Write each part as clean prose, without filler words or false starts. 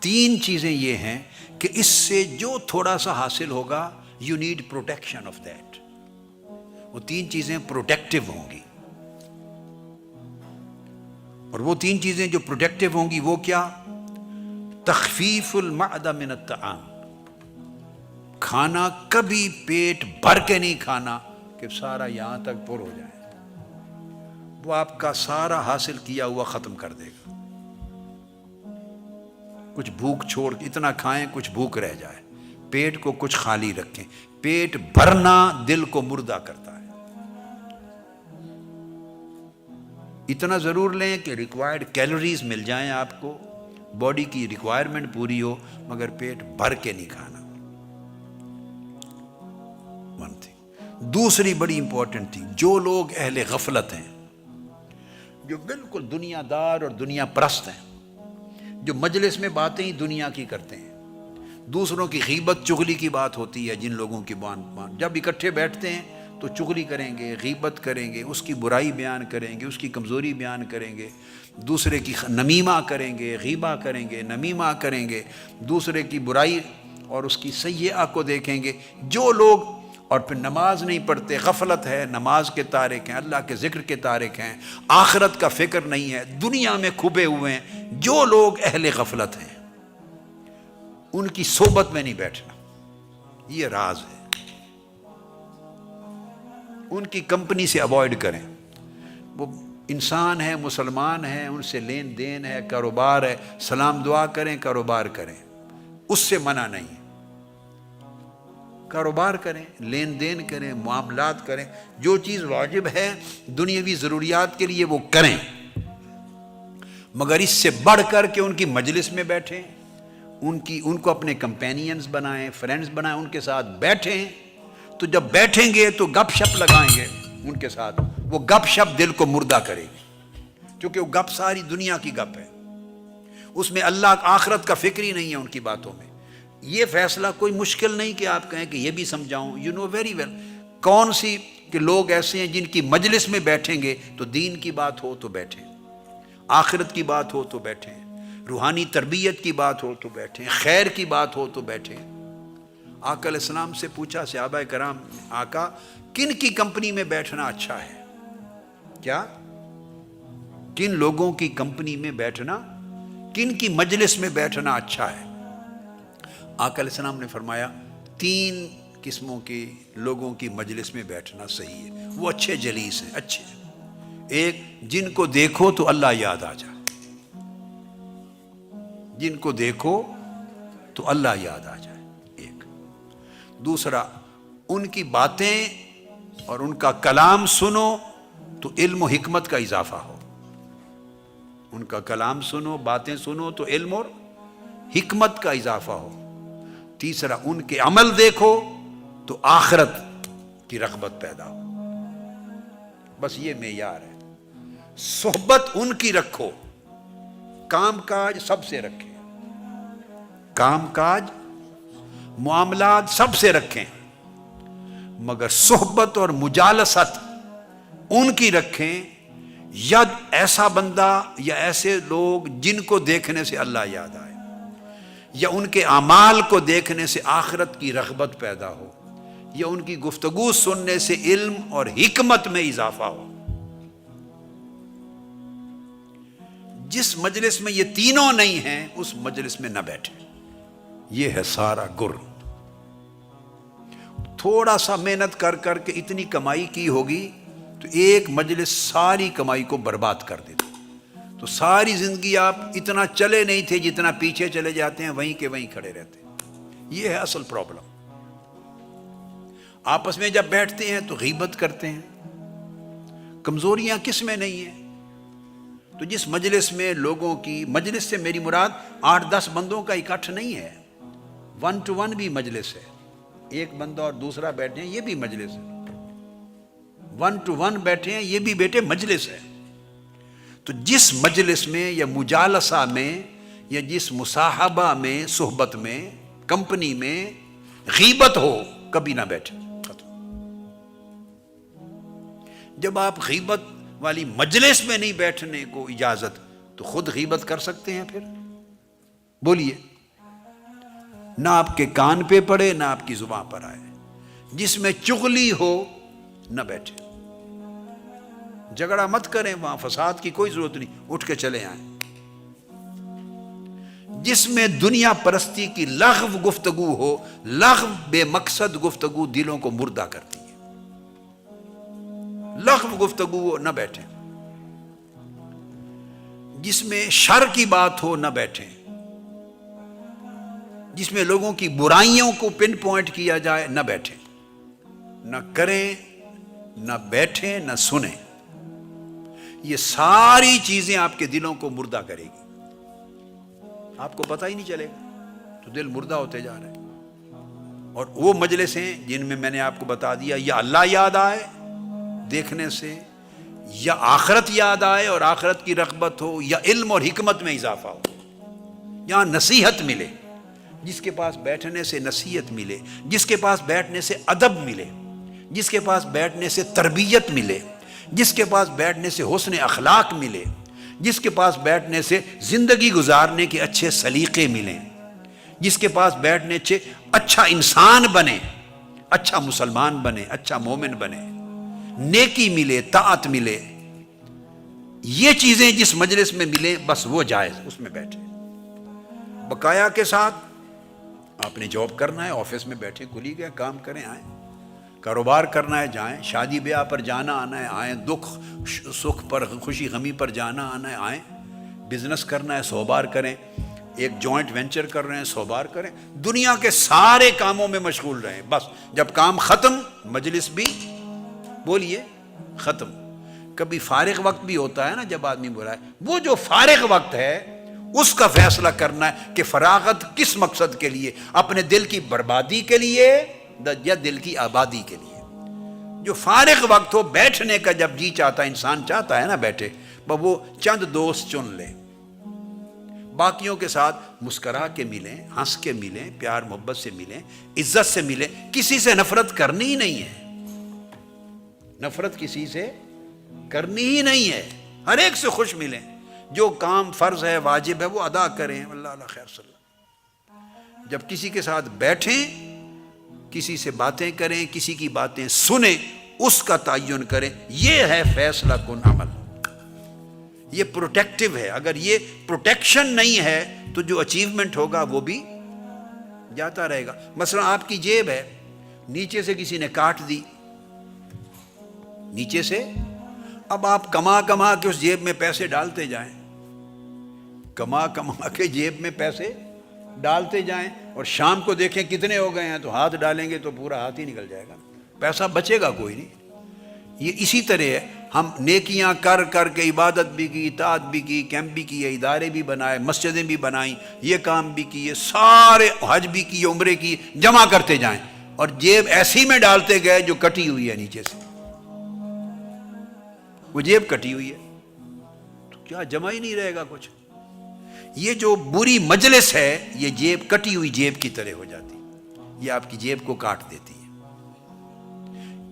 تین چیزیں یہ ہیں کہ اس سے جو تھوڑا سا حاصل ہوگا you need protection of that. وہ تین چیزیں پروٹیکٹیو ہوں گی. اور وہ تین چیزیں جو پروٹیکٹیو ہوں گی وہ کیا؟ تخفیف المعدہ من الطعام. کھانا کبھی پیٹ بھر کے نہیں کھانا کہ سارا یہاں تک پر ہو جائے. وہ آپ کا سارا حاصل کیا ہوا ختم کر دے گا. کچھ بھوک چھوڑ کے اتنا کھائیں کچھ بھوک رہ جائے. پیٹ کو کچھ خالی رکھیں. پیٹ بھرنا دل کو مردہ کرتا ہے. اتنا ضرور لیں کہ ریکوائرڈ کیلوریز مل جائیں آپ کو, باڈی کی ریکوائرمنٹ پوری ہو, مگر پیٹ بھر کے نہیں کھانا. One thing. دوسری بڑی امپورٹنٹ تھی, جو لوگ اہل غفلت ہیں, جو بالکل دنیا دار اور دنیا پرست ہیں, جو مجلس میں باتیں ہی دنیا کی کرتے ہیں, دوسروں کی غیبت چغلی کی بات ہوتی ہے, جن لوگوں کی جب اکٹھے بیٹھتے ہیں تو چغلی کریں گے, غیبت کریں گے, اس کی برائی بیان کریں گے, اس کی کمزوری بیان کریں گے, دوسرے کی نمیمہ کریں گے, غیبہ کریں گے, نمیمہ کریں گے, دوسرے کی برائی اور اس کی سیئہ کو دیکھیں گے. جو لوگ اور پھر نماز نہیں پڑھتے, غفلت ہے, نماز کے تارک ہیں, اللہ کے ذکر کے تارک ہیں, آخرت کا فکر نہیں ہے, دنیا میں کھپے ہوئے ہیں, جو لوگ اہل غفلت ہیں ان کی صحبت میں نہیں بیٹھنا. یہ راز ہے. ان کی کمپنی سے اوائڈ کریں. وہ انسان ہیں, مسلمان ہیں, ان سے لین دین ہے, کاروبار ہے, سلام دعا کریں, کاروبار کریں, اس سے منع نہیں. کاروبار کریں, لین دین کریں, معاملات کریں, جو چیز واجب ہے دنیاوی ضروریات کے لیے وہ کریں, مگر اس سے بڑھ کر کے ان کی مجلس میں بیٹھیں, ان کو اپنے کمپینینز بنائیں, فرینڈز بنائیں, ان کے ساتھ بیٹھیں. تو جب بیٹھیں گے تو گپ شپ لگائیں گے ان کے ساتھ, وہ گپ شپ دل کو مردہ کرے گی, کیونکہ وہ گپ ساری دنیا کی گپ ہے, اس میں اللہ آخرت کا فکر ہی نہیں ہے ان کی باتوں میں. یہ فیصلہ کوئی مشکل نہیں کہ آپ کہیں کہ یہ بھی سمجھاؤں. یو نو ویری ویل کون سی کہ لوگ ایسے ہیں جن کی مجلس میں بیٹھیں گے تو دین کی بات ہو تو بیٹھیں, آخرت کی بات ہو تو بیٹھیں, روحانی تربیت کی بات ہو تو بیٹھیں, خیر کی بات ہو تو بیٹھیں. آقا علیہ السلام سے پوچھا صحابہ کرام, آقا کن کی کمپنی میں بیٹھنا اچھا ہے؟ کیا کن لوگوں کی کمپنی میں بیٹھنا, کن کی مجلس میں بیٹھنا اچھا ہے؟ آقا علیہ السلام نے فرمایا 3 قسموں کے لوگوں کی مجلس میں بیٹھنا صحیح ہے, وہ اچھے جلیس ہیں, اچھے ہیں. ایک, جن کو دیکھو تو اللہ یاد آ جائے, جن کو دیکھو تو اللہ یاد آ جائے, ایک. دوسرا, ان کی باتیں اور ان کا کلام سنو تو علم و حکمت کا اضافہ ہو. ان کا کلام سنو, باتیں سنو تو علم اور حکمت کا اضافہ ہو. تیسرا, ان کے عمل دیکھو تو آخرت کی رغبت پیدا ہو. بس یہ معیار ہے. صحبت ان کی رکھو, کام کاج سب سے رکھیں, کام کاج معاملات سب سے رکھیں, مگر صحبت اور مجالست ان کی رکھیں یا ایسا بندہ یا ایسے لوگ جن کو دیکھنے سے اللہ یاد آئے, یا ان کے اعمال کو دیکھنے سے آخرت کی رغبت پیدا ہو, یا ان کی گفتگو سننے سے علم اور حکمت میں اضافہ ہو. جس مجلس میں یہ تینوں نہیں ہیں اس مجلس میں نہ بیٹھے. یہ ہے سارا گر. تھوڑا سا محنت کر کر کے اتنی کمائی کی ہوگی تو ایک مجلس ساری کمائی کو برباد کر دیتا. تو ساری زندگی آپ اتنا چلے نہیں تھے جتنا پیچھے چلے جاتے ہیں, وہیں کے وہیں کھڑے رہتے ہیں. یہ ہے اصل پرابلم. آپس میں جب بیٹھتے ہیں تو غیبت کرتے ہیں. کمزوریاں کس میں نہیں ہیں؟ تو جس مجلس میں لوگوں کی, مجلس سے میری مراد 8-10 بندوں کا اکٹھ نہیں ہے, 1 to 1 بھی مجلس ہے. ایک بندہ اور دوسرا بیٹھے ہیں, یہ بھی مجلس ہے. 1 to 1 بیٹھے ہیں, یہ بھی بیٹے مجلس ہے. تو جس مجلس میں یا مجالسہ میں یا جس مصاحبہ میں, صحبت میں, کمپنی میں غیبت ہو, کبھی نہ بیٹھے. جب آپ غیبت والی مجلس میں نہیں بیٹھنے کو اجازت, تو خود غیبت کر سکتے ہیں. پھر بولیے نہ آپ کے کان پہ پڑے نہ آپ کی زبان پر آئے. جس میں چغلی ہو نہ بیٹھے. جھگڑا مت کریں، وہاں فساد کی کوئی ضرورت نہیں، اٹھ کے چلے آئیں. جس میں دنیا پرستی کی لغو گفتگو ہو، لغو بے مقصد گفتگو دلوں کو مردہ کرتی ہے. لغو گفتگو ہو نہ بیٹھیں. جس میں شر کی بات ہو نہ بیٹھیں. جس میں لوگوں کی برائیوں کو پن پوائنٹ کیا جائے نہ بیٹھیں. نہ کریں، نہ بیٹھیں، نہ سنیں. یہ ساری چیزیں آپ کے دلوں کو مردہ کرے گی. آپ کو پتہ ہی نہیں چلے گا تو دل مردہ ہوتے جا رہے ہیں. اور وہ مجلس ہیں جن میں نے آپ کو بتا دیا، یا اللہ یاد آئے دیکھنے سے، یا آخرت یاد آئے اور آخرت کی رغبت ہو، یا علم اور حکمت میں اضافہ ہو. یہاں نصیحت ملے. جس کے پاس بیٹھنے سے نصیحت ملے، جس کے پاس بیٹھنے سے ادب ملے، جس کے پاس بیٹھنے سے تربیت ملے، جس کے پاس بیٹھنے سے حسن اخلاق ملے، جس کے پاس بیٹھنے سے زندگی گزارنے کے اچھے سلیقے ملیں، جس کے پاس بیٹھنے سے اچھا انسان بنے، اچھا مسلمان بنے، اچھا مومن بنے، نیکی ملے، طاعت ملے. یہ چیزیں جس مجلس میں ملے بس وہ جائز، اس میں بیٹھے بقایا کے ساتھ. آپ نے جاب کرنا ہے، آفس میں بیٹھے کھلی گئے، کام کریں آئیں. کاروبار کرنا ہے جائیں. شادی بیاہ پر جانا آنا ہے آئیں. دکھ سکھ پر، خوشی غمی پر جانا آنا ہے آئیں. بزنس کرنا ہے 100 بار کریں. ایک جوائنٹ وینچر کر رہے ہیں 100 بار کریں. دنیا کے سارے کاموں میں مشغول رہیں. بس جب کام ختم مجلس بھی بولیے ختم. کبھی فارغ وقت بھی ہوتا ہے نا جب آدمی بلائے، وہ جو فارغ وقت ہے اس کا فیصلہ کرنا ہے کہ فراغت کس مقصد کے لیے، اپنے دل کی بربادی کے لیے یا دل کی آبادی کے لیے. جو فارغ وقت ہو بیٹھنے کا، جب جی چاہتا ہے انسان چاہتا ہے نا بیٹھے، وہ چند دوست چن لیں، باقیوں کے ساتھ مسکرا کے ملیں، ہنس کے ملیں، پیار محبت سے ملیں، عزت سے ملیں. کسی سے نفرت کرنی ہی نہیں ہے. نفرت کسی سے کرنی ہی نہیں ہے. ہر ایک سے خوش ملیں. جو کام فرض ہے واجب ہے وہ ادا کریں. اللہ اللہ خیر صلی اللہ. جب کسی کے ساتھ بیٹھیں، کسی سے باتیں کریں، کسی کی باتیں سنیں، اس کا تعین کریں. یہ ہے فیصلہ کن عمل. یہ پروٹیکٹیو ہے. اگر یہ پروٹیکشن نہیں ہے تو جو اچیومنٹ ہوگا وہ بھی جاتا رہے گا. مثلا آپ کی جیب ہے، نیچے سے کسی نے کاٹ دی، نیچے سے. اب آپ کما کما کے اس جیب میں پیسے ڈالتے جائیں، کما کما کے جیب میں پیسے ڈالتے جائیں، اور شام کو دیکھیں کتنے ہو گئے ہیں تو ہاتھ ڈالیں گے تو پورا ہاتھ ہی نکل جائے گا، پیسہ بچے گا کوئی نہیں. یہ اسی طرح ہے. ہم نیکیاں کر کر کے عبادت بھی کی، اطاعت بھی کی، کیمپ بھی کیے، ادارے بھی بنائے، مسجدیں بھی بنائیں، یہ کام بھی کیے، سارے حج بھی کیے، عمرے کیے، جمع کرتے جائیں، اور جیب ایسی میں ڈالتے گئے جو کٹی ہوئی ہے نیچے سے. وہ جیب کٹی ہوئی ہے تو کیا جمع ہی نہیں رہے گا کچھ. یہ جو بری مجلس ہے یہ جیب کٹی ہوئی جیب کی طرح ہو جاتی، یہ آپ کی جیب کو کاٹ دیتی ہے.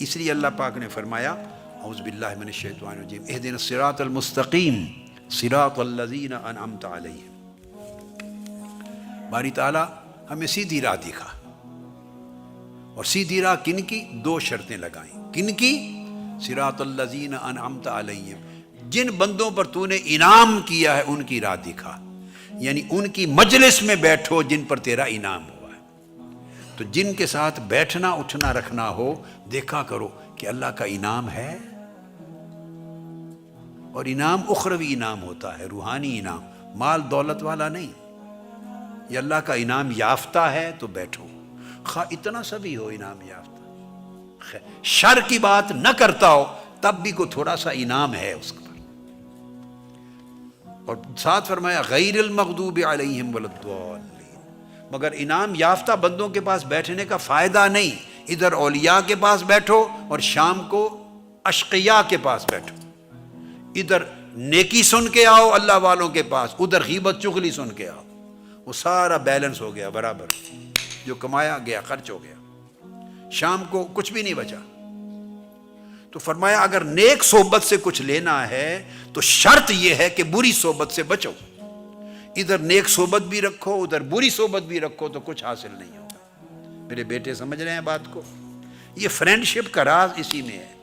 اس لیے اللہ پاک نے فرمایا اعوذ باللہ من الشیطان الرجیم اہدنا الصراط المستقیم صراط الذین انعمت علیہم. باری تعالیٰ ہمیں سیدھی راہ دکھا. اور سیدھی راہ کن کی؟ 2 شرطیں لگائیں. کن کی؟ صراط الذین انعمت علیہم، جن بندوں پر تو نے انعام کیا ہے ان کی راہ دکھا. یعنی ان کی مجلس میں بیٹھو جن پر تیرا انعام ہوا ہے. تو جن کے ساتھ بیٹھنا اٹھنا رکھنا ہو دیکھا کرو کہ اللہ کا انعام ہے. اور انعام اخروی انعام ہوتا ہے، روحانی انعام، مال دولت والا نہیں. یہ اللہ کا انعام یافتہ ہے تو بیٹھو، خواہ اتنا سا بھی ہو انعام یافتہ. شر کی بات نہ کرتا ہو تب بھی کو تھوڑا سا انعام ہے اس پر. اور ساتھ فرمایا غیر المغضوب علیہم ولا الضالین. مگر انعام یافتہ بندوں کے پاس بیٹھنے کا فائدہ نہیں. ادھر اولیاء کے پاس بیٹھو اور شام کو اشقیاء کے پاس بیٹھو. ادھر نیکی سن کے آؤ اللہ والوں کے پاس، ادھر غیبت چغلی سن کے آؤ. وہ سارا بیلنس ہو گیا برابر، جو کمایا گیا خرچ ہو گیا، شام کو کچھ بھی نہیں بچا. تو فرمایا اگر نیک صحبت سے کچھ لینا ہے تو شرط یہ ہے کہ بری صحبت سے بچو. ادھر نیک صحبت بھی رکھو ادھر بری صحبت بھی رکھو تو کچھ حاصل نہیں ہوگا۔ میرے بیٹے سمجھ رہے ہیں بات کو؟ یہ فرینڈ شپ کا راز اسی میں ہے۔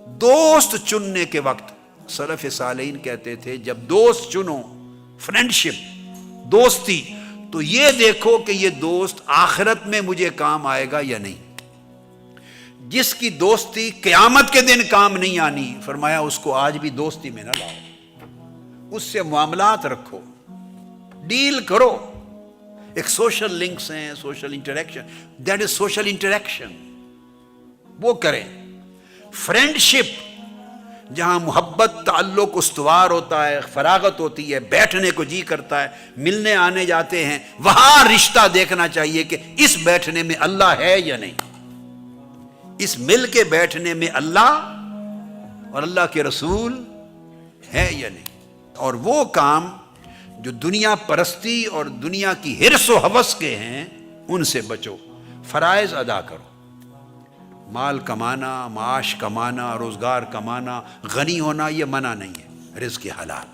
دوست چننے کے وقت سلف صالحین کہتے تھے جب دوست چنو، فرینڈ شپ دوستی، تو یہ دیکھو کہ یہ دوست آخرت میں مجھے کام آئے گا یا نہیں۔ جس کی دوستی قیامت کے دن کام نہیں آنی، فرمایا اس کو آج بھی دوستی میں نہ لاؤ، اس سے معاملات رکھو، ڈیل کرو۔ ایک سوشل لنکس ہیں، social interaction, that is social interaction, وہ کریں۔ فرینڈ شپ جہاں محبت تعلق استوار ہوتا ہے، فراغت ہوتی ہے، بیٹھنے کو جی کرتا ہے، ملنے آنے جاتے ہیں، وہاں رشتہ دیکھنا چاہیے کہ اس بیٹھنے میں اللہ ہے یا نہیں، اس مل کے بیٹھنے میں اللہ اور اللہ کے رسول ہے یا نہیں۔ اور وہ کام جو دنیا پرستی اور دنیا کی حرص و ہوس کے ہیں ان سے بچو، فرائض ادا کرو۔ مال کمانا، معاش کمانا، روزگار کمانا، غنی ہونا یہ منع نہیں ہے، رزق حلال،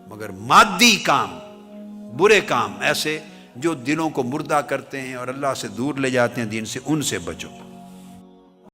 مگر مادی کام، برے کام ایسے جو دلوں کو مردہ کرتے ہیں اور اللہ سے دور لے جاتے ہیں دین سے، ان سے بچو۔